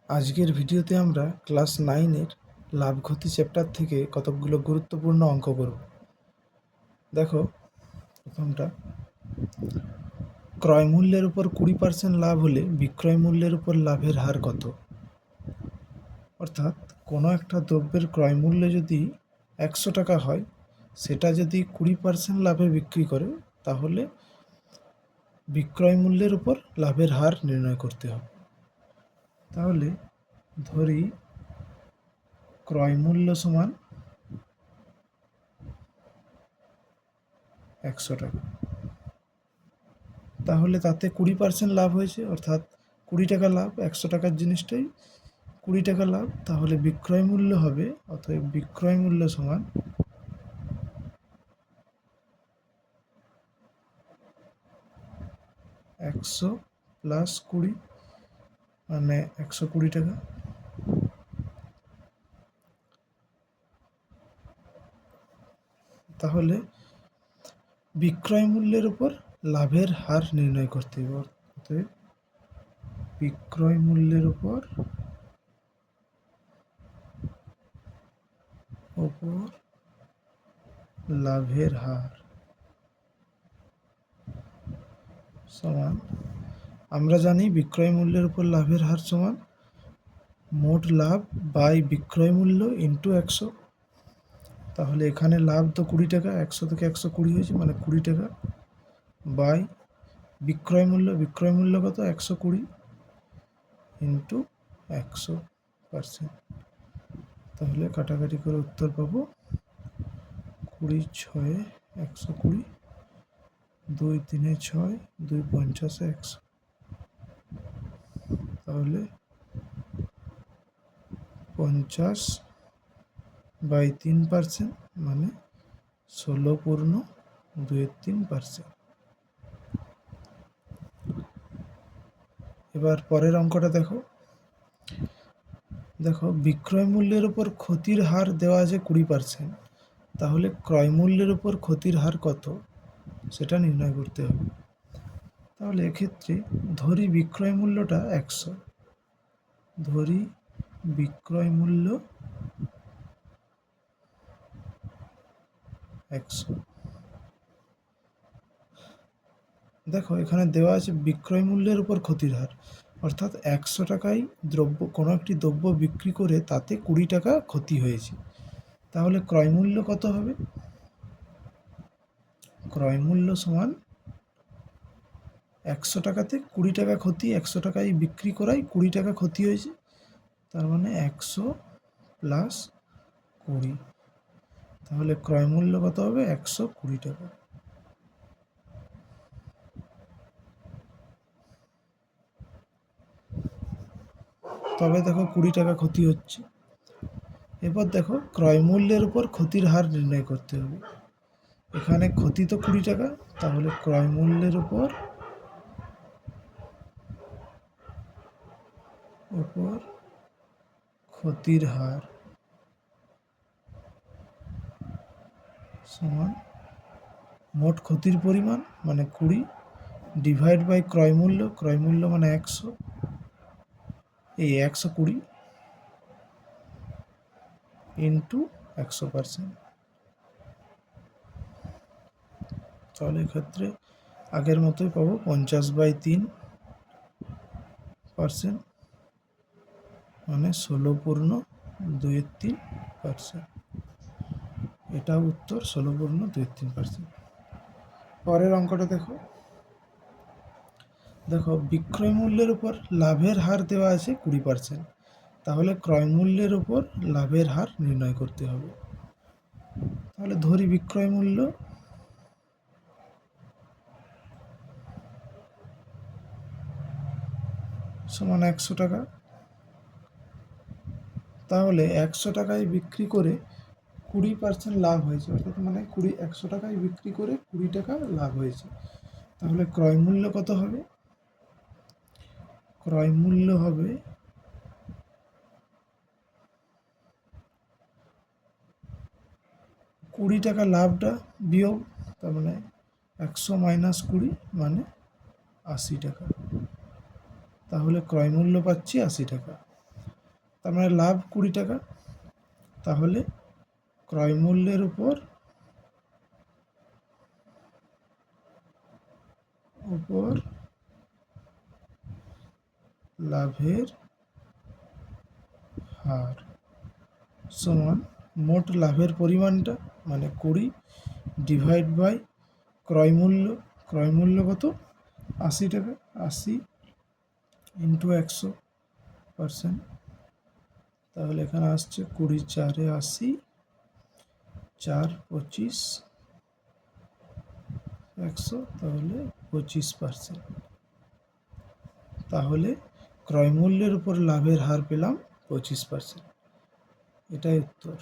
আজকের ভিডিওতে আমরা ক্লাস 9-এর লাভ ক্ষতি চ্যাপ্টার থেকে কতকগুলো গুরুত্বপূর্ণ অঙ্ক করব। দেখো, প্রথমটা, ক্রয় মূল্যের উপর 20% লাভ হলে বিক্রয় মূল্যের উপর লাভের হার কত? অর্থাৎ কোনো একটা দ্রব্যের ক্রয় মূল্য যদি 100 টাকা হয়, সেটা যদি 20% লাভে বিক্রি করে, তাহলে বিক্রয় মূল্যের উপর লাভের হার নির্ণয় করতে হবে। তাহলে ধরি ক্রয় মূল্য সমান 100 টাকা, তাহলে তাতে 20% লাভ হয়েছে, অর্থাৎ 20 টাকা লাভ। 100 টাকার জিনিসটাই 20 টাকা লাভ, তাহলে বিক্রয় মূল্য হবে, অতএব বিক্রয় মূল্য সমান 100 প্লাস 20, মানে 120 টাকা। তাহলে বিক্রয় মূল্যের উপর লাভের হার নির্ণয় করতে হবে। অতএব বিক্রয় মূল্যের উপর লাভের হার সমান, আমরা জানি বিক্রয় মূল্যের উপর লাভের হার সমান মোট লাভ বাই বিক্রয় মূল্য ইন্টু 100। তাহলে এখানে লাভ তো 20 টাকা, 100 থেকে 120 হয়েছে, মানে 20 টাকা, বাই বিক্রয় মূল্য কত? 120 ইন্টু 100%। তাহলে কাটাকাটি করে উত্তর পাবো 20 6 120, 2 3 6, 2 50 100। তাহলে 50/3%, মানে 16.23%। এবার পরের অঙ্কটা দেখো। বিক্রয় মূল্যের উপর ক্ষতির হার দেওয়া আছে 20%, তাহলে ক্রয় মূল্যের উপর ক্ষতির হার কত, সেটা নির্ণয় করতে হবে। তাহলে এক্ষেত্রে ধরি বিক্রয় মূল্যটা 100, ধরি বিক্রয় মূল্য 100। দেখো, এখানে দেওয়া আছে বিক্রয় মূল্যের উপর ক্ষতির হার, অর্থাৎ 100 টাকায় কোনো একটি দ্রব্য বিক্রি করে তাতে 20 টাকা ক্ষতি হয়েছে। তাহলে ক্রয় মূল্য কত হবে? ক্রয় মূল্য সমান 100 টাকাতে 20 টাকা ক্ষতি, 100 টাকায় বিক্রি করায় 20 টাকা ক্ষতি হয়েছে, তার মানে 100 প্লাস 20। তাহলে ক্রয় মূল্য কত হবে? 120 টাকা। তবে দেখো 20 টাকা ক্ষতি হচ্ছে। এবার দেখো ক্রয় মূল্যের উপর ক্ষতির হার নির্ণয় করতে হবে। এখানে ক্ষতি তো 20 টাকা, তাহলে ক্রয় মূল্যের উপর ক্ষতির হার সমান মোট ক্ষতির পরিমাণ, মানে 20, ডিভাইড বাই ক্রয় মূল্য মানে 100, এই 120 ইন্টু 100%। তাহলে এক্ষেত্রে আগের মতোই পাবো 50/3%, মানে 16.23%। এটা উত্তর, 16.23%। পরের অঙ্কটা দেখো বিক্রয় মূল্যের উপর লাভের হার দেওয়া আছে 20%, তাহলে ক্রয় মূল্যের উপর লাভের হার নির্ণয় করতে হবে। তাহলে ধরি বিক্রয় মূল্য সমান 100 টাকা, তাহলে 100 টাকায় বিক্রি করে 20% লাভ হয়েছে, অর্থাৎ মানে 100 টাকায় বিক্রি করে 20 টাকা লাভ হয়েছে। তাহলে ক্রয় মূল্য কত হবে? ক্রয় মূল্য হবে 20 টাকা লাভটা বিয়োগ, তার মানে 100 মাইনাস 20, মানে 80 টাকা। তাহলে ক্রয় মূল্য পাচ্ছি 80 টাকা। তার মানে লাভ 20 টাকা, তাহলে ক্রয় মূল্যের উপর লাভের হার সমান মোট লাভের পরিমাণটা মানে 20 ডিভাইড বাই ক্রয় মূল্য কত 80 টাকা, 80 ইন্টু 100%, তাহলে এখানে আসছে 20 4 80, 4 25 100, তাহলে 25%। তাহলে ক্রয় মূল্যের উপর লাভের হার পেলাম 25%। এটাই উত্তর।